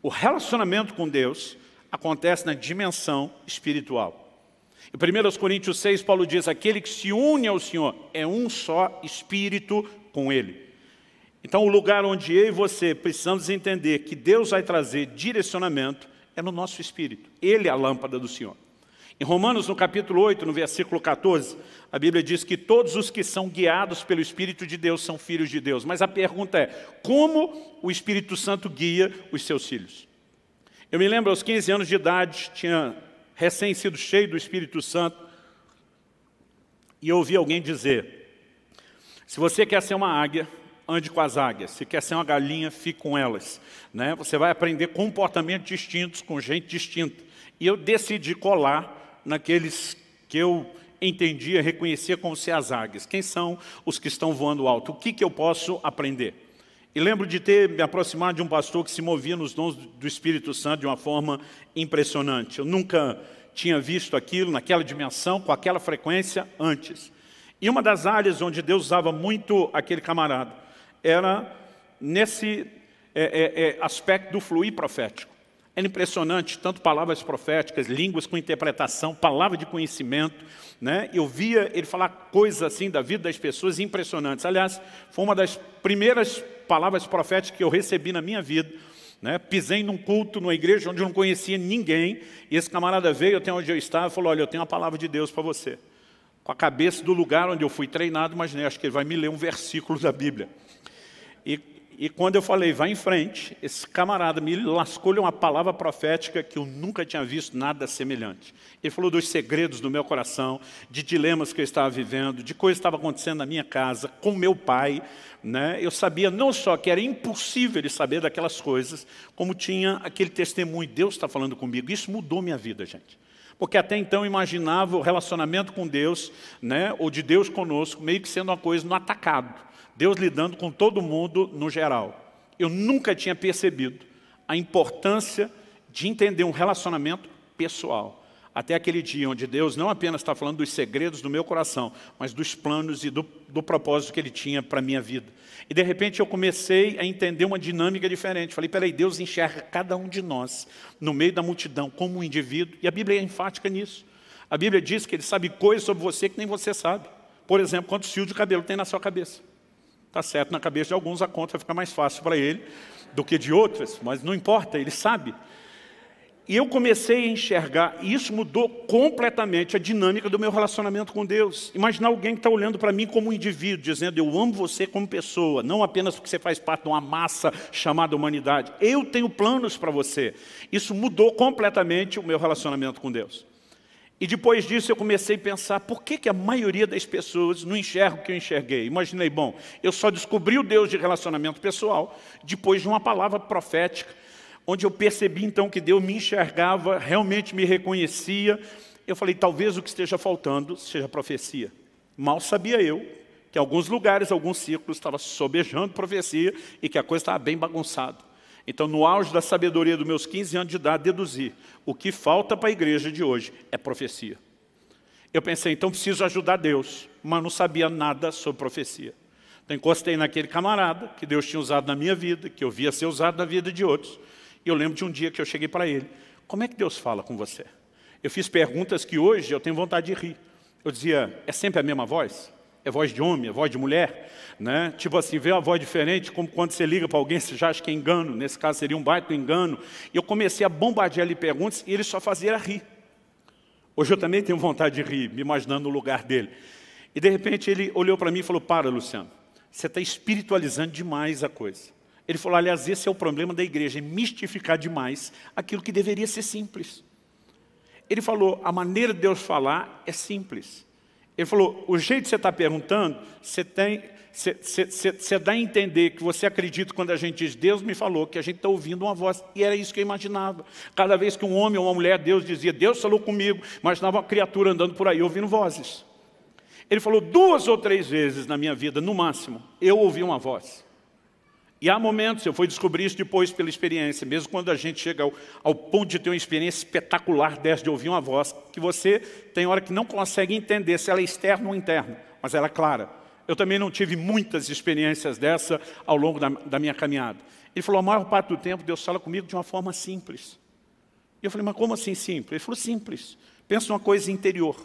O relacionamento com Deus acontece na dimensão espiritual. Em 1 Coríntios 6, Paulo diz, aquele que se une ao Senhor é um só espírito com Ele. Então, o lugar onde eu e você precisamos entender que Deus vai trazer direcionamento é no nosso espírito. Ele é a lâmpada do Senhor. Em Romanos, no capítulo 8, no versículo 14, a Bíblia diz que todos os que são guiados pelo Espírito de Deus são filhos de Deus. Mas a pergunta é, como o Espírito Santo guia os seus filhos? Eu me lembro, aos 15 anos de idade, tinha recém sido cheio do Espírito Santo, e eu ouvi alguém dizer, se você quer ser uma águia, ande com as águias. Se quer ser uma galinha, fique com elas. Né? Você vai aprender comportamentos distintos com gente distinta. E eu decidi colar naqueles que eu entendia, reconhecia como ser as águias. Quem são os que estão voando alto? O que eu posso aprender? E lembro de ter me aproximado de um pastor que se movia nos dons do Espírito Santo de uma forma impressionante. Eu nunca tinha visto aquilo naquela dimensão, com aquela frequência antes. E uma das áreas onde Deus usava muito aquele camarada era nesse aspecto do fluir profético. Era impressionante, tanto palavras proféticas, línguas com interpretação, palavra de conhecimento. Né? Eu via ele falar coisas assim da vida das pessoas impressionantes. Aliás, foi uma das primeiras palavras proféticas que eu recebi na minha vida. Né? Pisei num culto, numa igreja onde eu não conhecia ninguém, e esse camarada veio até onde eu estava e falou, olha, eu tenho uma palavra de Deus para você. Com a cabeça do lugar onde eu fui treinado, imaginei, acho que ele vai me ler um versículo da Bíblia. E quando eu falei, vai em frente, esse camarada me lascou-lhe uma palavra profética que eu nunca tinha visto nada semelhante. Ele falou dos segredos do meu coração, de dilemas que eu estava vivendo, de coisas que estavam acontecendo na minha casa, com meu pai. Né? Eu sabia não só que era impossível ele saber daquelas coisas, como tinha aquele testemunho, Deus está falando comigo. Isso mudou minha vida, gente. Porque até então eu imaginava o relacionamento com Deus, né, ou de Deus conosco, meio que sendo uma coisa no atacado. Deus lidando com todo mundo no geral. Eu nunca tinha percebido a importância de entender um relacionamento pessoal. Até aquele dia onde Deus não apenas está falando dos segredos do meu coração, mas dos planos e do propósito que Ele tinha para a minha vida. E de repente eu comecei a entender uma dinâmica diferente. Falei, peraí, Deus enxerga cada um de nós no meio da multidão como um indivíduo. E a Bíblia é enfática nisso. A Bíblia diz que Ele sabe coisas sobre você que nem você sabe. Por exemplo, quantos fios de cabelo tem na sua cabeça. Está certo, na cabeça de alguns a conta fica mais fácil para ele do que de outras, mas não importa, ele sabe. E eu comecei a enxergar, e isso mudou completamente a dinâmica do meu relacionamento com Deus. Imaginar alguém que está olhando para mim como um indivíduo, dizendo, eu amo você como pessoa, não apenas porque você faz parte de uma massa chamada humanidade. Eu tenho planos para você. Isso mudou completamente o meu relacionamento com Deus. E depois disso eu comecei a pensar, por que a maioria das pessoas não enxerga o que eu enxerguei? Imaginei, bom, eu só descobri o Deus de relacionamento pessoal depois de uma palavra profética, onde eu percebi então que Deus me enxergava, realmente me reconhecia. Eu falei, talvez o que esteja faltando seja profecia. Mal sabia eu que em alguns lugares, alguns círculos, estava sobejando profecia e que a coisa estava bem bagunçada. Então, no auge da sabedoria dos meus 15 anos de idade, deduzi, o que falta para a igreja de hoje é profecia. Eu pensei, então preciso ajudar Deus, mas não sabia nada sobre profecia. Então, encostei naquele camarada que Deus tinha usado na minha vida, que eu via ser usado na vida de outros. E eu lembro de um dia que eu cheguei para ele, como é que Deus fala com você? Eu fiz perguntas que hoje eu tenho vontade de rir. Eu dizia, é sempre a mesma voz? É voz de homem, é voz de mulher? Né? Tipo assim, vê uma voz diferente, como quando você liga para alguém, você já acha que é engano. Nesse caso seria um baita engano. E eu comecei a bombardear ele perguntas e ele só fazia rir. Hoje eu também tenho vontade de rir, me imaginando no lugar dele. E de repente ele olhou para mim e falou, para, Luciano, você está espiritualizando demais a coisa. Ele falou, aliás, esse é o problema da igreja, é mistificar demais aquilo que deveria ser simples. Ele falou, a maneira de Deus falar é simples. Ele falou, o jeito que você está perguntando, você dá a entender que você acredita quando a gente diz, Deus me falou, que a gente está ouvindo uma voz. E era isso que eu imaginava. Cada vez que um homem ou uma mulher, Deus dizia, Deus falou comigo, imaginava uma criatura andando por aí, ouvindo vozes. Ele falou 2 ou 3 vezes na minha vida, no máximo, eu ouvi uma voz. E há momentos, eu fui descobrir isso depois pela experiência, mesmo quando a gente chega ao ponto de ter uma experiência espetacular dessa, de ouvir uma voz, que você tem hora que não consegue entender se ela é externa ou interna, mas ela é clara. Eu também não tive muitas experiências dessa ao longo da minha caminhada. Ele falou, a maior parte do tempo Deus fala comigo de uma forma simples. E eu falei, mas como assim simples? Ele falou, simples. Pensa numa coisa interior.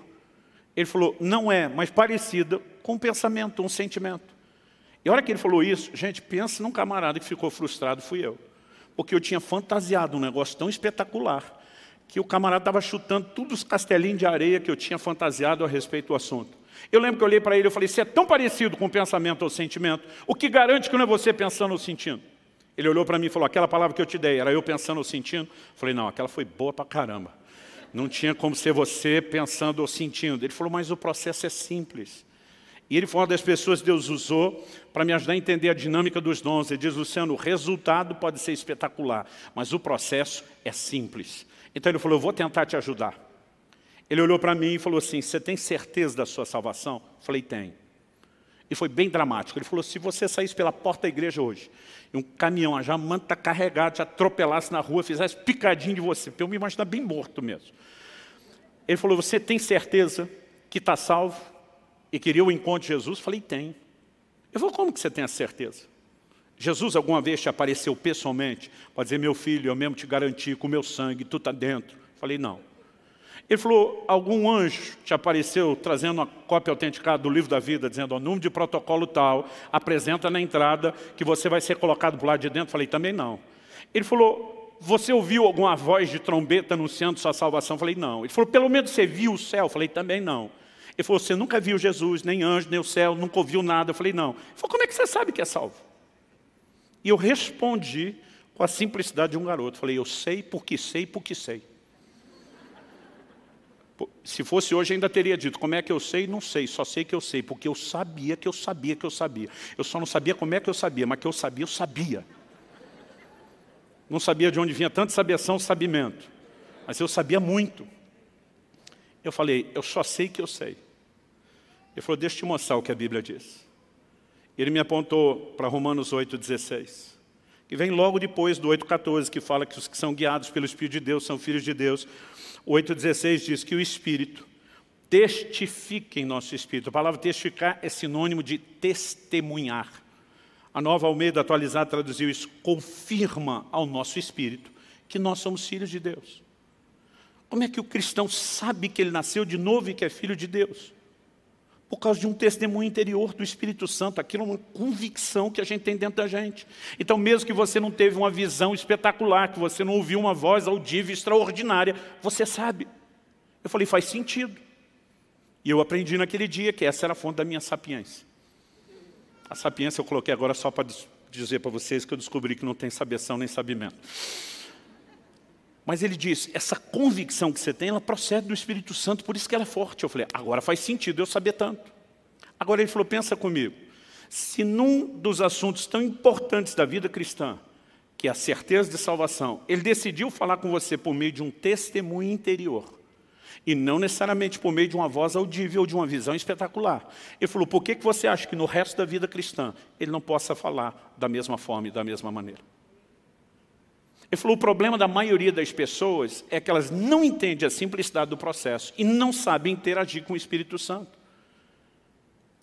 Ele falou, não é, mas parecida com um pensamento, um sentimento. E a hora que ele falou isso, gente, pensa num camarada que ficou frustrado, fui eu. Porque eu tinha fantasiado um negócio tão espetacular que o camarada estava chutando todos os castelinhos de areia que eu tinha fantasiado a respeito do assunto. Eu lembro que eu olhei para ele e falei, se é tão parecido com pensamento ou sentimento, o que garante que não é você pensando ou sentindo? Ele olhou para mim e falou, aquela palavra que eu te dei, era eu pensando ou sentindo? Eu falei, não, aquela foi boa pra caramba. Não tinha como ser você pensando ou sentindo. Ele falou, mas o processo é simples. E ele foi uma das pessoas que Deus usou para me ajudar a entender a dinâmica dos dons. Ele diz, Luciano, o resultado pode ser espetacular, mas o processo é simples. Então ele falou, eu vou tentar te ajudar. Ele olhou para mim e falou assim, você tem certeza da sua salvação? Eu falei, tenho. E foi bem dramático. Ele falou, se você saísse pela porta da igreja hoje, e um caminhão, a jamanta carregado, te atropelasse na rua, fizesse picadinho de você, porque eu me imagino bem morto mesmo. Ele falou, você tem certeza que está salvo e queria o encontro de Jesus? Eu falei, tenho. Eu falei, como que você tem a certeza? Jesus alguma vez te apareceu pessoalmente para dizer, meu filho, eu mesmo te garanti com o meu sangue, tu está dentro? Eu falei, não. Ele falou, algum anjo te apareceu trazendo uma cópia autenticada do livro da vida, dizendo, o número de protocolo tal, apresenta na entrada que você vai ser colocado para o lado de dentro? Eu falei, também não. Ele falou, você ouviu alguma voz de trombeta anunciando sua salvação? Eu falei, não. Ele falou, pelo menos você viu o céu? Eu falei, também não. Ele falou, você nunca viu Jesus, nem anjo, nem o céu, nunca ouviu nada? Eu falei, não. Ele falou, como é que você sabe que é salvo? E eu respondi com a simplicidade de um garoto. Eu falei, eu sei porque sei porque sei. Se fosse hoje, ainda teria dito, como é que eu sei? Não sei, só sei que eu sei, porque eu sabia que eu sabia que eu sabia. Eu só não sabia como é que eu sabia, mas que eu sabia. Não sabia de onde vinha tanta sabeção, sabimento. Mas eu sabia muito. Eu falei, eu só sei que eu sei. Ele falou, deixa eu te mostrar o que a Bíblia diz. Ele me apontou para Romanos 8,16, que vem logo depois do 8,14, que fala que os que são guiados pelo Espírito de Deus são filhos de Deus. O 8,16 diz que o Espírito testifica em nosso Espírito. A palavra testificar é sinônimo de testemunhar. A Nova Almeida atualizada traduziu isso, confirma ao nosso Espírito que nós somos filhos de Deus. Como é que o cristão sabe que ele nasceu de novo e que é filho de Deus? Por causa de um testemunho interior do Espírito Santo. Aquilo é uma convicção que a gente tem dentro da gente. Então, mesmo que você não teve uma visão espetacular, que você não ouviu uma voz audível extraordinária, você sabe. Eu falei, faz sentido. E eu aprendi naquele dia que essa era a fonte da minha sapiência. A sapiência eu coloquei agora só para dizer para vocês que eu descobri que não tem sabeção nem sabimento. Mas ele disse, essa convicção que você tem, ela procede do Espírito Santo, por isso que ela é forte. Eu falei, agora faz sentido eu saber tanto. Agora ele falou, pensa comigo, se num dos assuntos tão importantes da vida cristã, que é a certeza de salvação, ele decidiu falar com você por meio de um testemunho interior, e não necessariamente por meio de uma voz audível ou de uma visão espetacular. Ele falou, por que você acha que no resto da vida cristã, ele não possa falar da mesma forma e da mesma maneira? Ele falou, o problema da maioria das pessoas é que elas não entendem a simplicidade do processo e não sabem interagir com o Espírito Santo.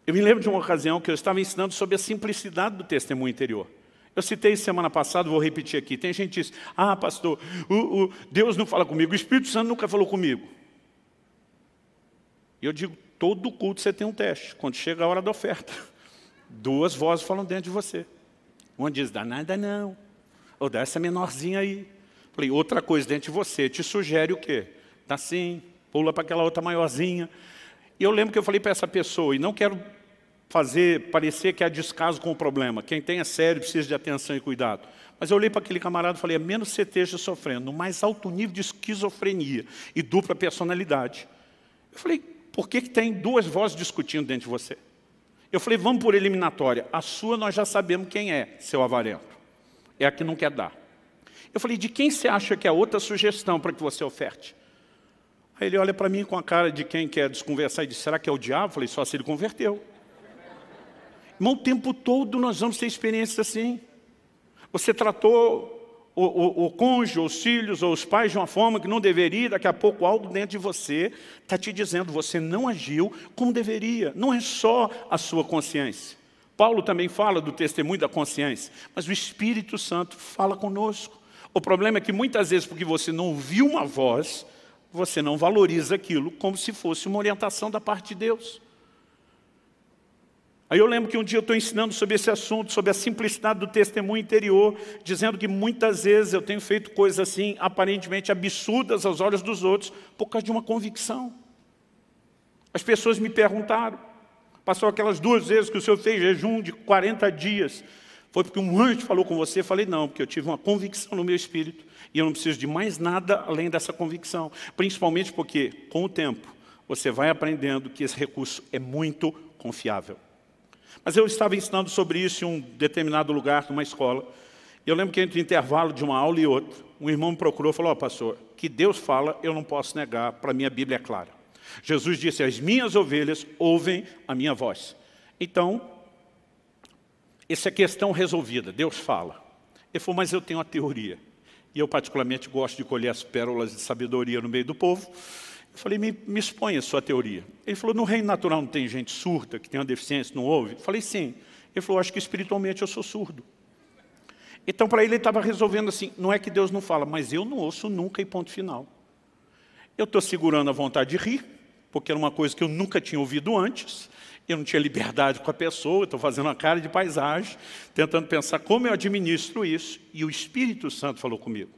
Eu me lembro de uma ocasião que eu estava ensinando sobre a simplicidade do testemunho interior. Eu citei semana passada, vou repetir aqui. Tem gente que diz, pastor, Deus não fala comigo, o Espírito Santo nunca falou comigo. E eu digo, todo culto você tem um teste. Quando chega a hora da oferta, duas vozes falam dentro de você. Uma diz, dá nada não. Ou dá essa menorzinha aí. Falei, outra coisa dentro de você, te sugere o quê? Tá assim, pula para aquela outra maiorzinha. E eu lembro que eu falei para essa pessoa, e não quero parecer que há descaso com o problema. Quem tem é sério, precisa de atenção e cuidado. Mas eu olhei para aquele camarada e falei, a menos você esteja sofrendo no mais alto nível de esquizofrenia e dupla personalidade. Eu falei, por que tem duas vozes discutindo dentro de você? Eu falei, vamos por eliminatória. A sua nós já sabemos quem é, seu avarento. É a que não quer dar. Eu falei, de quem você acha que é outra sugestão para que você oferte? Aí ele olha para mim com a cara de quem quer desconversar e diz, será que é o diabo? Eu falei, só se ele converteu. Irmão, o tempo todo nós vamos ter experiências assim. Você tratou o cônjuge, os filhos ou os pais de uma forma que não deveria, daqui a pouco algo dentro de você está te dizendo, você não agiu como deveria. Não é só a sua consciência. Paulo também fala do testemunho da consciência, mas o Espírito Santo fala conosco. O problema é que muitas vezes, porque você não ouviu uma voz, você não valoriza aquilo como se fosse uma orientação da parte de Deus. Aí eu lembro que um dia eu estou ensinando sobre esse assunto, sobre a simplicidade do testemunho interior, dizendo que muitas vezes eu tenho feito coisas assim, aparentemente absurdas aos olhos dos outros, por causa de uma convicção. As pessoas me perguntaram, passou aquelas 2 vezes que o senhor fez jejum de 40 dias, foi porque um anjo falou com você? Eu falei, não, porque eu tive uma convicção no meu espírito, e eu não preciso de mais nada além dessa convicção, principalmente porque, com o tempo, você vai aprendendo que esse recurso é muito confiável. Mas eu estava ensinando sobre isso em um determinado lugar, numa escola. E eu lembro que entre o intervalo de uma aula e outra, um irmão me procurou e falou, pastor, que Deus fala, eu não posso negar, para mim a Bíblia é clara. Jesus disse, as minhas ovelhas ouvem a minha voz. Então, essa é a questão resolvida, Deus fala. Ele falou, mas eu tenho uma teoria. E eu particularmente gosto de colher as pérolas de sabedoria no meio do povo. Eu falei, me exponha a sua teoria. Ele falou, no reino natural não tem gente surda, que tem uma deficiência, não ouve? Eu falei, sim. Ele falou, acho que espiritualmente eu sou surdo. Então, para ele estava resolvendo assim, não é que Deus não fala, mas eu não ouço nunca e ponto final. Eu estou segurando a vontade de rir, porque era uma coisa que eu nunca tinha ouvido antes. Eu não tinha liberdade com a pessoa, estou fazendo uma cara de paisagem, tentando pensar como eu administro isso. E o Espírito Santo falou comigo.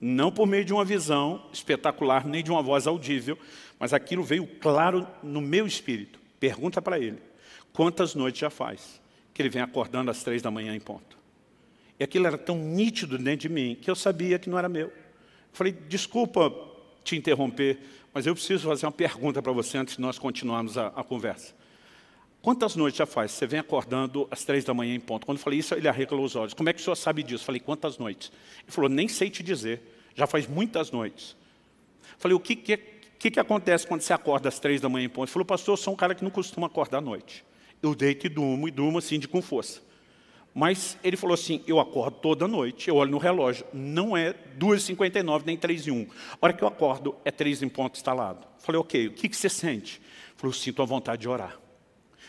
Não por meio de uma visão espetacular, nem de uma voz audível, mas aquilo veio claro no meu espírito. Pergunta para ele, quantas noites já faz que ele vem acordando às 3 da manhã em ponto? E aquilo era tão nítido dentro de mim, que eu sabia que não era meu. Eu falei, desculpa te interromper, mas eu preciso fazer uma pergunta para você antes de nós continuarmos a conversa. Quantas noites já faz? Você vem acordando às 3 da manhã em ponto. Quando eu falei isso, ele arregalou os olhos. Como é que o senhor sabe disso? Eu falei, quantas noites? Ele falou, nem sei te dizer. Já faz muitas noites. Eu falei, o que acontece quando você acorda às 3 da manhã em ponto? Ele falou, pastor, eu sou um cara que não costuma acordar à noite. Eu deito e durmo assim, com força. Mas ele falou assim, eu acordo toda noite, eu olho no relógio, não é 2h59 nem 3h01. A hora que eu acordo, é 3 em ponto instalado. Eu falei, ok, o que você sente? Ele falou, eu sinto a vontade de orar.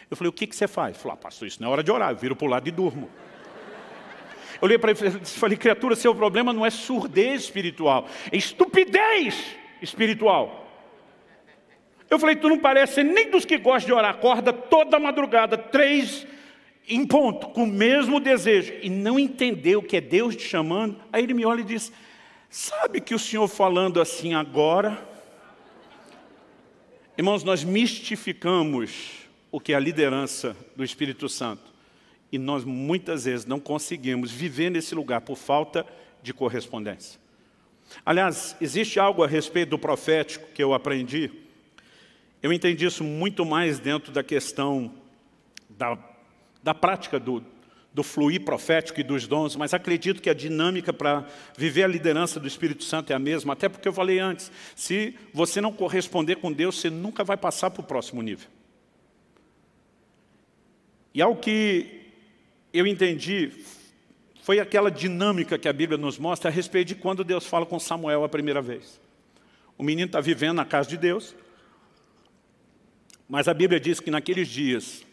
Eu falei, o que você faz? Ele falou, pastor, isso não é hora de orar, eu viro para o lado e durmo. Eu olhei para ele e falei, criatura, seu problema não é surdez espiritual, é estupidez espiritual. Eu falei, tu não parece nem dos que gostam de orar, acorda toda madrugada, 3 em ponto, com o mesmo desejo, e não entendeu que é Deus te chamando. Aí ele me olha e diz, sabe que o senhor falando assim agora? Irmãos, nós mistificamos o que é a liderança do Espírito Santo. E nós muitas vezes não conseguimos viver nesse lugar por falta de correspondência. Aliás, existe algo a respeito do profético que eu aprendi. Eu entendi isso muito mais dentro da questão da prática do fluir profético e dos dons, mas acredito que a dinâmica para viver a liderança do Espírito Santo é a mesma, até porque eu falei antes, se você não corresponder com Deus, você nunca vai passar para o próximo nível. E algo que eu entendi foi aquela dinâmica que a Bíblia nos mostra a respeito de quando Deus fala com Samuel a primeira vez. O menino está vivendo na casa de Deus, mas a Bíblia diz que naqueles dias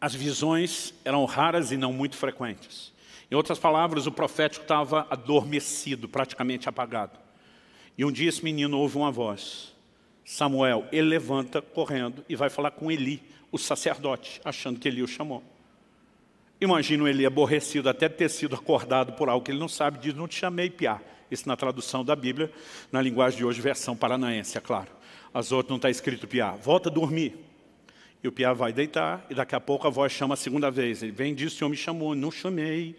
as visões eram raras e não muito frequentes. Em outras palavras, o profético estava adormecido, praticamente apagado. E um dia esse menino ouve uma voz. Samuel, ele levanta correndo e vai falar com Eli, o sacerdote, achando que Eli o chamou. Imagino ele aborrecido até ter sido acordado por algo que ele não sabe, diz, não te chamei, piá. Isso na tradução da Bíblia, na linguagem de hoje, versão paranaense, é claro. As outras não está escrito piá, volta a dormir. E o piá vai deitar, e daqui a pouco a voz chama a segunda vez. Ele vem e diz, o Senhor me chamou, não chamei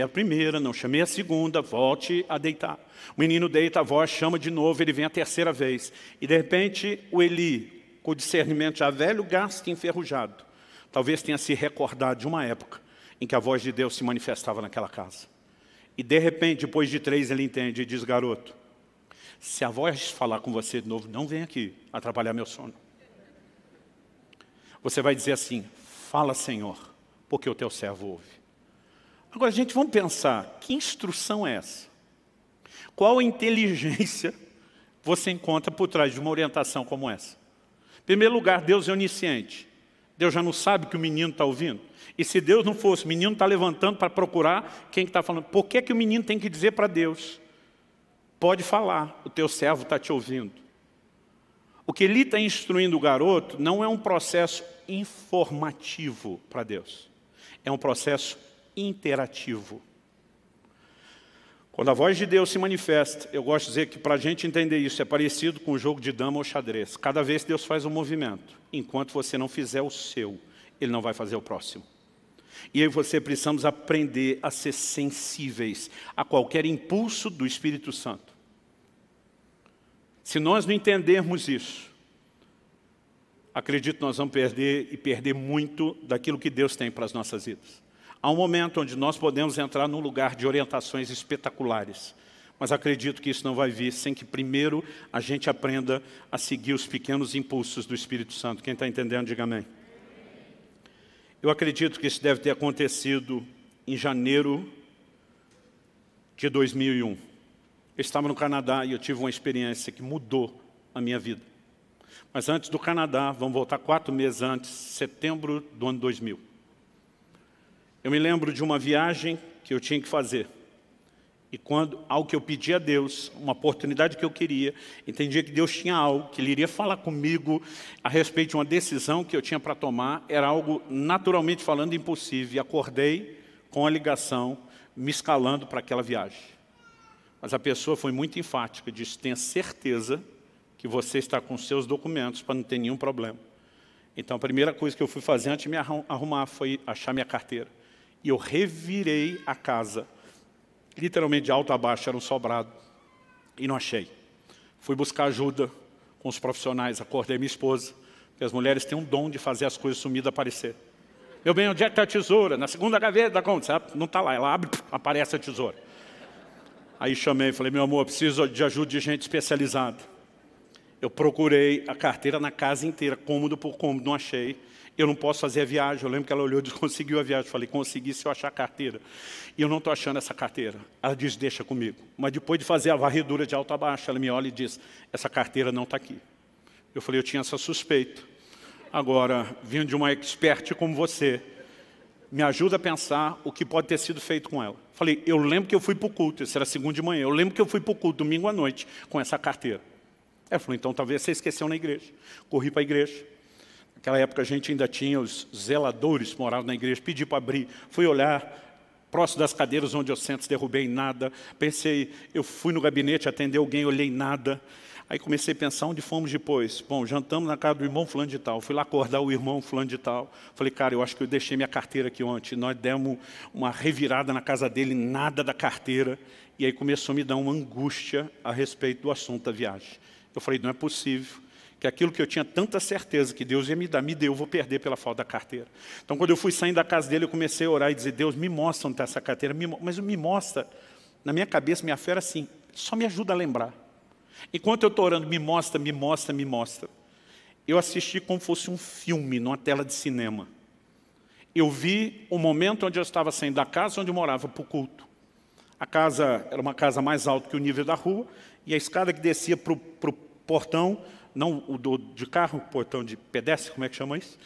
a primeira, não chamei a segunda, volte a deitar. O menino deita, a voz chama de novo, ele vem a terceira vez. E de repente o Eli, com o discernimento já velho, gasto e enferrujado, talvez tenha se recordado de uma época em que a voz de Deus se manifestava naquela casa. E de repente, depois de 3, ele entende e diz, garoto, se a voz falar com você de novo, não vem aqui atrapalhar meu sono. Você vai dizer assim, fala Senhor, porque o teu servo ouve. Agora, gente, vamos pensar, que instrução é essa? Qual inteligência você encontra por trás de uma orientação como essa? Em primeiro lugar, Deus é onisciente. Deus já não sabe que o menino está ouvindo? E se Deus não fosse, o menino está levantando para procurar quem está falando. Por que o menino tem que dizer para Deus? Pode falar, o teu servo está te ouvindo. O que ele está instruindo o garoto não é um processo informativo para Deus. É um processo interativo. Quando a voz de Deus se manifesta, eu gosto de dizer que para a gente entender isso é parecido com o jogo de dama ou xadrez. Cada vez Deus faz um movimento, enquanto você não fizer o seu, Ele não vai fazer o próximo. E aí você precisamos aprender a ser sensíveis a qualquer impulso do Espírito Santo. Se nós não entendermos isso, acredito que nós vamos perder muito daquilo que Deus tem para as nossas vidas. Há um momento onde nós podemos entrar num lugar de orientações espetaculares, mas acredito que isso não vai vir sem que primeiro a gente aprenda a seguir os pequenos impulsos do Espírito Santo. Quem está entendendo, diga amém. Eu acredito que isso deve ter acontecido em janeiro de 2001. Eu estava no Canadá e eu tive uma experiência que mudou a minha vida. Mas antes do Canadá, vamos voltar 4 meses antes, setembro do ano 2000. Eu me lembro de uma viagem que eu tinha que fazer. E algo que eu pedi a Deus, uma oportunidade que eu queria, entendia que Deus tinha algo, que Ele iria falar comigo a respeito de uma decisão que eu tinha para tomar, era algo, naturalmente falando, impossível. E acordei com a ligação, me escalando para aquela viagem. Mas a pessoa foi muito enfática, disse, tenha certeza que você está com os seus documentos para não ter nenhum problema. Então a primeira coisa que eu fui fazer antes de me arrumar foi achar minha carteira. E eu revirei a casa, literalmente de alto a baixo, era um sobrado, e não achei. Fui buscar ajuda com os profissionais, acordei minha esposa, porque as mulheres têm um dom de fazer as coisas sumidas aparecer. Meu bem, onde é que está a tesoura? Na segunda gaveta da conta, não está lá, ela abre, aparece a tesoura. Aí chamei, falei, meu amor, preciso de ajuda de gente especializada. Eu procurei a carteira na casa inteira, cômodo por cômodo, não achei. Eu não posso fazer a viagem. Eu lembro que ela olhou e disse, conseguiu a viagem. Eu falei, consegui se eu achar a carteira. E eu não estou achando essa carteira. Ela disse, deixa comigo. Mas depois de fazer a varredura de alto a baixo, ela me olha e diz, essa carteira não está aqui. Eu falei, eu tinha essa suspeita. Agora, vindo de uma expert como você, me ajuda a pensar o que pode ter sido feito com ela. Falei, eu lembro que eu fui para o culto, isso era segunda de manhã. Eu lembro que eu fui para o culto, domingo à noite, com essa carteira. Ela falou, então talvez você esqueceu na igreja. Corri para a igreja. Naquela época a gente ainda tinha os zeladores que moravam na igreja, pedi para abrir, fui olhar, próximo das cadeiras onde eu sento, derrubei nada, pensei, eu fui no gabinete atender alguém, olhei nada, aí comecei a pensar onde fomos depois. Bom, jantamos na casa do irmão fulano de tal, fui lá acordar o irmão fulano de tal, falei, cara, eu acho que eu deixei minha carteira aqui ontem, nós demos uma revirada na casa dele, nada da carteira, e aí começou a me dar uma angústia a respeito do assunto da viagem. Eu falei, não é possível que aquilo que eu tinha tanta certeza que Deus ia me dar, me deu, eu vou perder pela falta da carteira. Então, quando eu fui saindo da casa dele, eu comecei a orar e dizer, Deus, me mostra onde está essa carteira, mas me mostra, na minha cabeça, minha fé era assim, só me ajuda a lembrar. Enquanto eu estou orando, me mostra, me mostra, me mostra. Eu assisti como fosse um filme, numa tela de cinema. Eu vi o momento onde eu estava saindo da casa onde eu morava para o culto. A casa era uma casa mais alta que o nível da rua, e a escada que descia para o portão, não o de carro, portão de pedestre, como é que chama isso?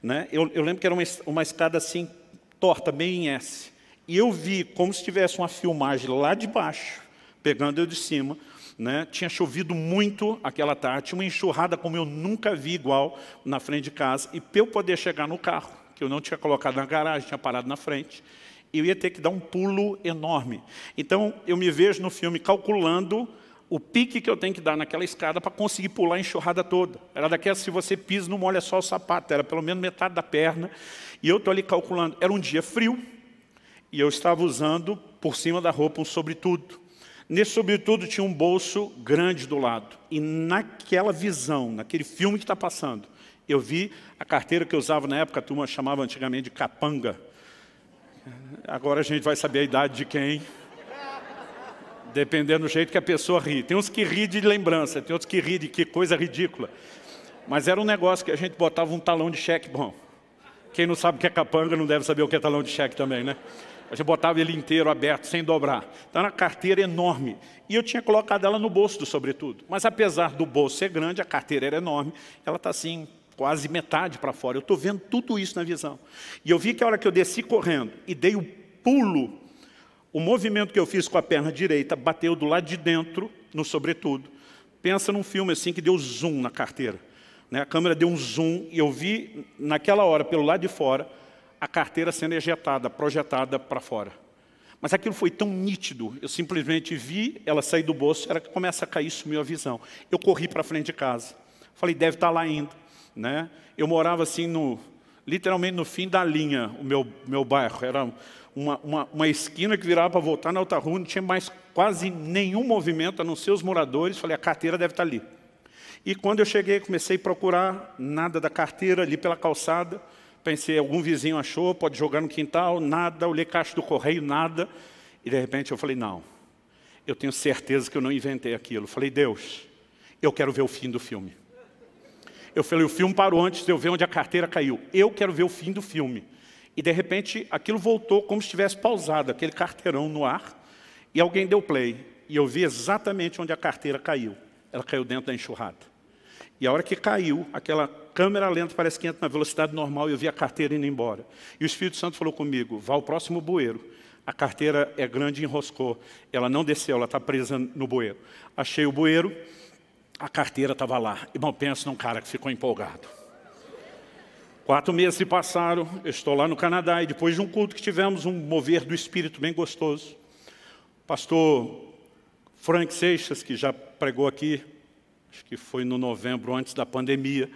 Né? Eu lembro que era uma escada assim, torta, bem em S. E eu vi como se tivesse uma filmagem lá de baixo, pegando eu de cima. Né? Tinha chovido muito aquela tarde, tinha uma enxurrada como eu nunca vi igual na frente de casa. E para eu poder chegar no carro, que eu não tinha colocado na garagem, tinha parado na frente, eu ia ter que dar um pulo enorme. Então, eu me vejo no filme calculando o pique que eu tenho que dar naquela escada para conseguir pular a enxurrada toda. Era daquela, se você pisa, não molha só o sapato, era pelo menos metade da perna. E eu estou ali calculando. Era um dia frio, e eu estava usando, por cima da roupa, um sobretudo. Nesse sobretudo tinha um bolso grande do lado. E naquela visão, naquele filme que está passando, eu vi a carteira que eu usava na época, a turma chamava antigamente de capanga. Agora a gente vai saber a idade de quem, dependendo do jeito que a pessoa ri. Tem uns que ri de lembrança, tem outros que ri de que coisa ridícula. Mas era um negócio que a gente botava um talão de cheque. Bom, quem não sabe o que é capanga não deve saber o que é talão de cheque também, né? A gente botava ele inteiro, aberto, sem dobrar. Então era uma carteira enorme. E eu tinha colocado ela no bolso do sobretudo. Mas apesar do bolso ser grande, a carteira era enorme. Ela está assim, quase metade para fora. Eu estou vendo tudo isso na visão. E eu vi que a hora que eu desci correndo e dei o pulo, o movimento que eu fiz com a perna direita bateu do lado de dentro, no sobretudo. Pensa num filme assim que deu zoom na carteira. Né? A câmera deu um zoom e eu vi, naquela hora, pelo lado de fora, a carteira sendo ejetada, projetada para fora. Mas aquilo foi tão nítido, eu simplesmente vi ela sair do bolso, era que começa a cair, sumiu a visão. Eu corri para frente de casa. Falei, deve estar lá ainda. Né? Eu morava assim, literalmente no fim da linha, o meu bairro. Era uma esquina que virava para voltar na outra rua, não tinha mais quase nenhum movimento, a não ser os moradores. Falei, a carteira deve estar ali. E quando eu cheguei, comecei a procurar, nada da carteira ali pela calçada. Pensei, algum vizinho achou, pode jogar no quintal, nada. Olhei caixa do correio, nada. E de repente eu falei, não, eu tenho certeza que eu não inventei aquilo. Falei, Deus, eu quero ver o fim do filme. Eu falei, o filme parou antes de eu ver onde a carteira caiu. Eu quero ver o fim do filme. E de repente aquilo voltou como se estivesse pausado, aquele carteirão no ar. E alguém deu play. E eu vi exatamente onde a carteira caiu. Ela caiu dentro da enxurrada. E a hora que caiu, aquela câmera lenta parece que entra na velocidade normal e eu vi a carteira indo embora. E o Espírito Santo falou comigo, vá ao próximo bueiro. A carteira é grande e enroscou. Ela não desceu, ela está presa no bueiro. Achei o bueiro, a carteira estava lá. Irmão, pensa num cara que ficou empolgado. 4 meses se passaram, eu estou lá no Canadá e depois de um culto que tivemos, um mover do Espírito bem gostoso. Pastor Frank Seixas, que já pregou aqui, acho que foi no novembro, antes da pandemia,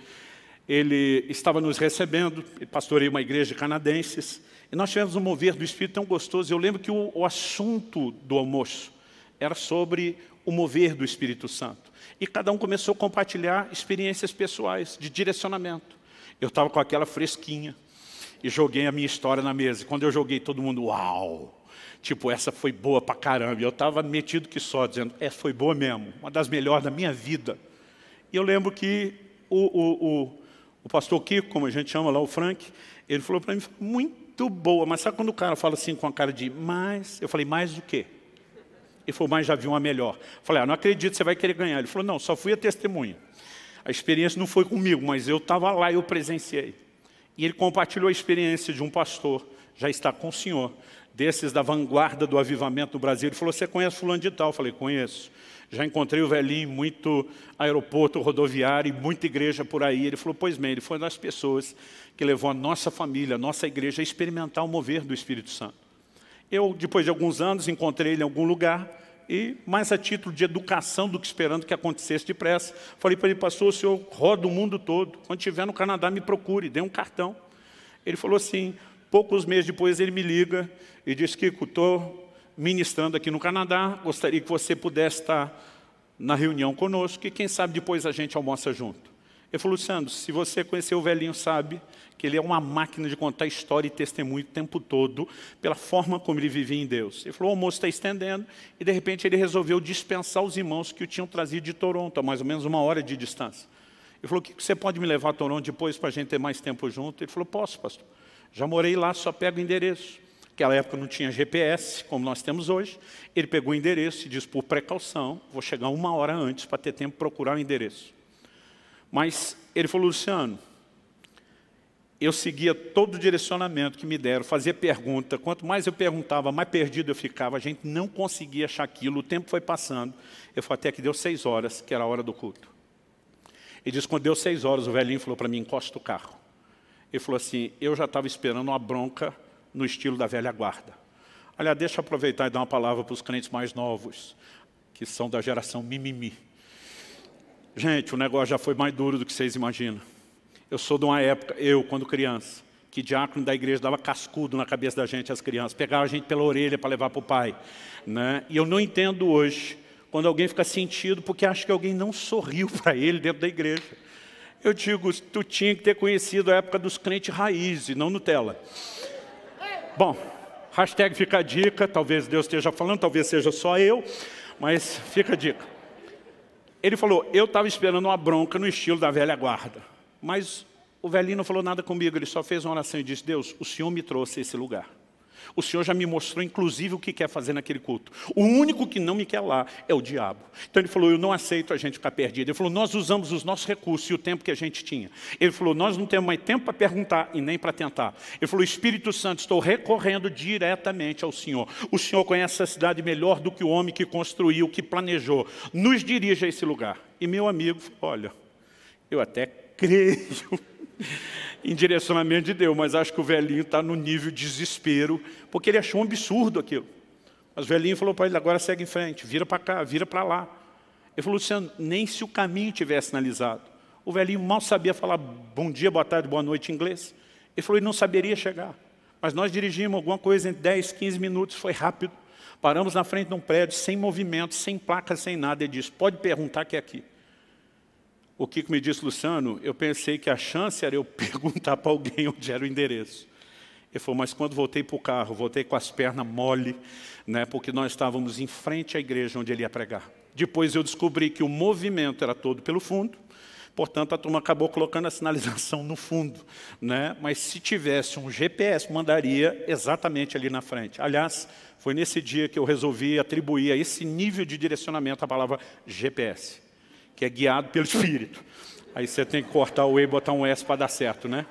ele estava nos recebendo, ele pastoreia uma igreja de canadenses, e nós tivemos um mover do Espírito tão gostoso. Eu lembro que o assunto do almoço era sobre o mover do Espírito Santo. E cada um começou a compartilhar experiências pessoais de direcionamento. Eu estava com aquela fresquinha e joguei a minha história na mesa. E quando eu joguei, todo mundo, uau! Tipo, essa foi boa pra caramba. E eu estava metido que só, dizendo, foi boa mesmo, uma das melhores da minha vida. E eu lembro que o pastor Kiko, como a gente chama lá, o Frank, ele falou para mim, muito boa. Mas sabe quando o cara fala assim com a cara de, mais? Eu falei, mais do quê? Ele falou, mas já vi uma melhor. Eu falei, não acredito, você vai querer ganhar. Ele falou, não, só fui a testemunha. A experiência não foi comigo, mas eu estava lá e eu presenciei. E ele compartilhou a experiência de um pastor, já está com o senhor, desses da vanguarda do avivamento do Brasil. Ele falou, você conhece fulano de tal? Eu falei, conheço. Já encontrei o velhinho em muito aeroporto rodoviário e muita igreja por aí. Ele falou, pois bem, ele foi uma das pessoas que levou a nossa família, a nossa igreja, a experimentar o mover do Espírito Santo. Eu, depois de alguns anos, encontrei ele em algum lugar e, mais a título de educação do que esperando que acontecesse depressa, falei para ele, pastor, o senhor roda o mundo todo. Quando estiver no Canadá, me procure, dê um cartão. Ele falou assim, poucos meses depois ele me liga e disse, Kiko, estou ministrando aqui no Canadá, gostaria que você pudesse estar na reunião conosco e quem sabe depois a gente almoça junto. Ele falou, Luciano, se você conhecer o velhinho, sabe que ele é uma máquina de contar história e testemunho o tempo todo, pela forma como ele vivia em Deus. Ele falou, o almoço está estendendo, e de repente ele resolveu dispensar os irmãos que o tinham trazido de Toronto, a mais ou menos 1 hora de distância. Ele falou, que você pode me levar a Toronto depois para a gente ter mais tempo junto? Ele falou, posso, pastor. Já morei lá, só pego o endereço. Naquela época não tinha GPS, como nós temos hoje. Ele pegou o endereço e disse, por precaução, vou chegar 1 hora antes para ter tempo de procurar o endereço. Mas ele falou, Luciano, eu seguia todo o direcionamento que me deram, fazia pergunta. Quanto mais eu perguntava, mais perdido eu ficava. A gente não conseguia achar aquilo, o tempo foi passando. Eu falei, até que deu 6 horas, que era a hora do culto. Ele disse, quando deu 6 horas, o velhinho falou para mim, encosta o carro. Ele falou assim, eu já estava esperando uma bronca no estilo da velha guarda. Aliás, deixa eu aproveitar e dar uma palavra para os crentes mais novos, que são da geração mimimi. Gente, o negócio já foi mais duro do que vocês imaginam. Eu sou de uma época, quando criança, que diácono da igreja dava cascudo na cabeça da gente, as crianças, pegava a gente pela orelha para levar para o pai. Né? E eu não entendo hoje, quando alguém fica sentido, porque acha que alguém não sorriu para ele dentro da igreja. Eu digo, tu tinha que ter conhecido a época dos crentes raiz e não Nutella. Bom, hashtag fica a dica, talvez Deus esteja falando, talvez seja só eu, mas fica a dica. Ele falou, eu estava esperando uma bronca no estilo da velha guarda. Mas o velhinho não falou nada comigo, ele só fez uma oração e disse, Deus, o Senhor me trouxe a esse lugar. O Senhor já me mostrou, inclusive, o que quer fazer naquele culto. O único que não me quer lá é o diabo. Então ele falou, eu não aceito a gente ficar perdido. Ele falou, nós usamos os nossos recursos e o tempo que a gente tinha. Ele falou, nós não temos mais tempo para perguntar e nem para tentar. Ele falou, Espírito Santo, estou recorrendo diretamente ao Senhor. O Senhor conhece a cidade melhor do que o homem que construiu, que planejou. Nos dirige a esse lugar. E meu amigo falou, olha, eu até creio em direcionamento de Deus, mas acho que o velhinho está no nível de desespero, porque ele achou um absurdo aquilo. Mas o velhinho falou para ele, agora segue em frente, vira para cá, vira para lá. Ele falou, Luciano, nem se o caminho tivesse sinalizado. O velhinho mal sabia falar bom dia, boa tarde, boa noite em inglês. Ele falou, ele não saberia chegar. Mas nós dirigimos alguma coisa em 10, 15 minutos, foi rápido. Paramos na frente de um prédio, sem movimento, sem placa, sem nada. Ele disse, pode perguntar que é aqui. O Kiko me disse, Luciano, eu pensei que a chance era eu perguntar para alguém onde era o endereço. Ele falou, mas quando voltei para o carro, voltei com as pernas mole, né, porque nós estávamos em frente à igreja onde ele ia pregar. Depois eu descobri que o movimento era todo pelo fundo, portanto a turma acabou colocando a sinalização no fundo, né? Mas se tivesse um GPS, mandaria exatamente ali na frente. Aliás, foi nesse dia que eu resolvi atribuir a esse nível de direcionamento a palavra GPS. Que é guiado pelo Espírito. Aí você tem que cortar o E e botar um S para dar certo, né?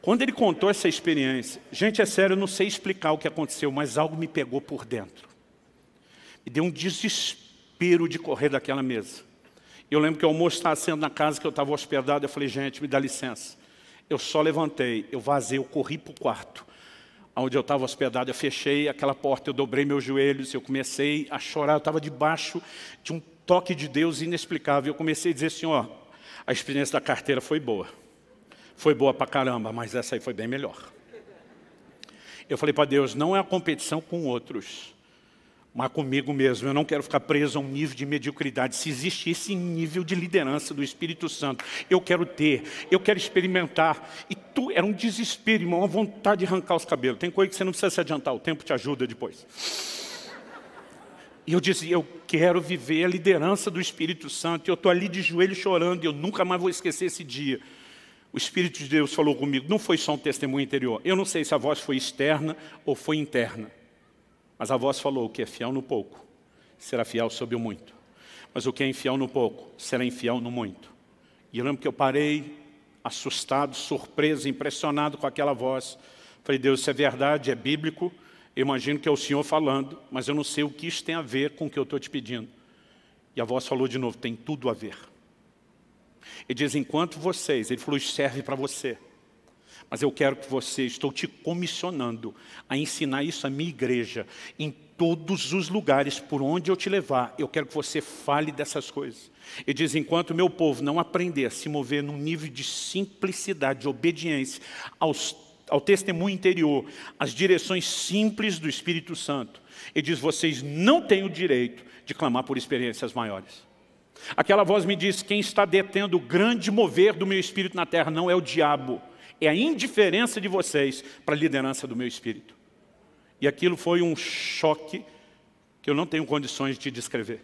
Quando ele contou essa experiência, gente, é sério, eu não sei explicar o que aconteceu, mas algo me pegou por dentro. Me deu um desespero de correr daquela mesa. Eu lembro que o almoço estava sendo na casa que eu estava hospedado, eu falei, gente, me dá licença. Eu só levantei, eu vazei, eu corri para o quarto. Onde eu estava hospedado, eu fechei aquela porta, eu dobrei meus joelhos, eu comecei a chorar, eu estava debaixo de um toque de Deus inexplicável. Eu comecei a dizer assim, ó, a experiência da carteira foi boa. Foi boa pra caramba, mas essa aí foi bem melhor. Eu falei para Deus, não é a competição com outros, mas comigo mesmo. Eu não quero ficar preso a um nível de mediocridade. Se existe esse nível de liderança do Espírito Santo, eu quero ter, eu quero experimentar. E era um desespero, irmão, uma vontade de arrancar os cabelos. Tem coisa que você não precisa se adiantar, o tempo te ajuda depois. E eu dizia, eu quero viver a liderança do Espírito Santo. E eu estou ali de joelho chorando e eu nunca mais vou esquecer esse dia. O Espírito de Deus falou comigo, não foi só um testemunho interior. Eu não sei se a voz foi externa ou foi interna. Mas a voz falou, o que é fiel no pouco, será fiel sobre o muito. Mas o que é infiel no pouco, será infiel no muito. E eu lembro que eu parei, assustado, surpreso, impressionado com aquela voz. Falei, Deus, isso é verdade, é bíblico. Eu imagino que é o Senhor falando, mas eu não sei o que isso tem a ver com o que eu estou te pedindo. E a voz falou de novo, tem tudo a ver. Ele diz, enquanto vocês, ele falou, isso serve para você. Mas eu quero que você, estou te comissionando a ensinar isso à minha igreja, em todos os lugares por onde eu te levar. Eu quero que você fale dessas coisas. Ele diz, enquanto o meu povo não aprender a se mover num nível de simplicidade, de obediência ao testemunho interior, às direções simples do Espírito Santo. Ele diz, vocês não têm o direito de clamar por experiências maiores. Aquela voz me diz, quem está detendo o grande mover do meu Espírito na terra não é o diabo, é a indiferença de vocês para a liderança do meu Espírito. E aquilo foi um choque que eu não tenho condições de te descrever.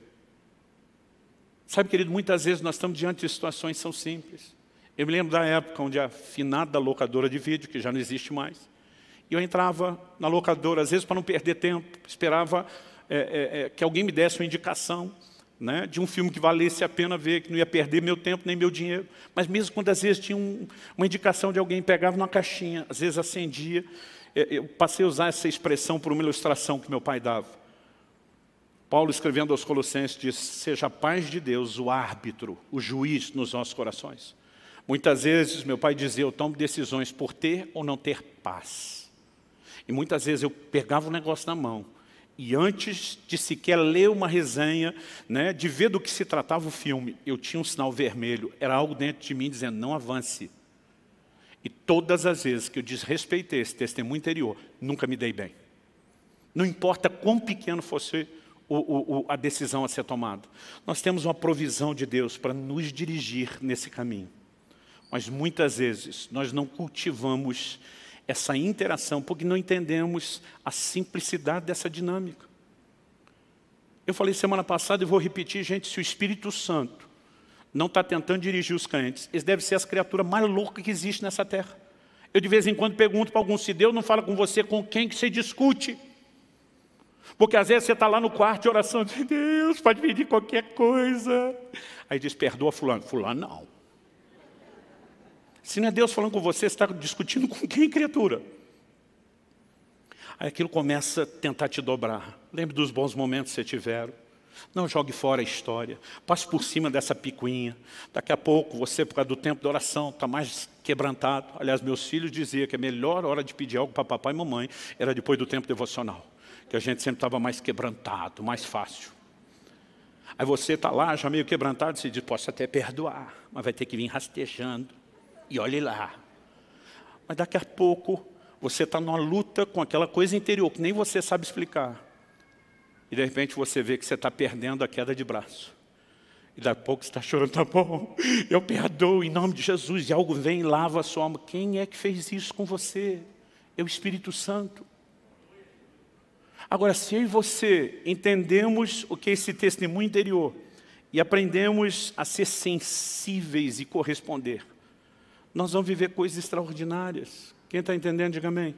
Sabe, querido, muitas vezes nós estamos diante de situações que são simples. Eu me lembro da época onde a finada locadora de vídeo, que já não existe mais, eu entrava na locadora, às vezes para não perder tempo, esperava que alguém me desse uma indicação, né, de um filme que valesse a pena ver, que não ia perder meu tempo nem meu dinheiro. Mas mesmo quando às vezes tinha uma indicação de alguém, pegava numa caixinha, às vezes acendia. Eu passei a usar essa expressão por uma ilustração que meu pai dava. Paulo, escrevendo aos Colossenses, diz, seja a paz de Deus o árbitro, o juiz nos nossos corações. Muitas vezes, meu pai dizia, eu tomo decisões por ter ou não ter paz. E muitas vezes eu pegava o negócio na mão, e antes de sequer ler uma resenha, né, de ver do que se tratava o filme, eu tinha um sinal vermelho, era algo dentro de mim dizendo, não avance. E todas as vezes que eu desrespeitei esse testemunho interior, nunca me dei bem. Não importa quão pequeno fosse a decisão a ser tomada. Nós temos uma provisão de Deus para nos dirigir nesse caminho. Mas muitas vezes nós não cultivamos essa interação porque não entendemos a simplicidade dessa dinâmica. Eu falei semana passada e vou repetir, gente, se o Espírito Santo não está tentando dirigir os crentes, eles devem ser as criaturas mais loucas que existem nessa terra. Eu de vez em quando pergunto para algum, se Deus não fala com você, com quem que você discute? Porque às vezes você está lá no quarto de oração, diz, Deus, pode pedir qualquer coisa. Aí diz, perdoa fulano. Fulano não. Se não é Deus falando com você, você está discutindo com quem, criatura? Aí aquilo começa a tentar te dobrar. Lembre dos bons momentos que você tiveram. Não jogue fora a história. Passe por cima dessa picuinha. Daqui a pouco, você, por causa do tempo de oração, está mais quebrantado. Aliás, meus filhos diziam que a melhor hora de pedir algo para papai e mamãe era depois do tempo devocional. Que a gente sempre estava mais quebrantado, mais fácil. Aí você está lá, já meio quebrantado, você diz, posso até perdoar, mas vai ter que vir rastejando. E olhe lá. Mas daqui a pouco, você está numa luta com aquela coisa interior, que nem você sabe explicar. E de repente você vê que você está perdendo a queda de braço. E daqui a pouco você está chorando, tá bom, eu perdoo em nome de Jesus. E algo vem e lava a sua alma. Quem é que fez isso com você? É o Espírito Santo. Agora, se eu e você entendemos o que é esse testemunho interior e aprendemos a ser sensíveis e corresponder, nós vamos viver coisas extraordinárias. Quem está entendendo, diga amém.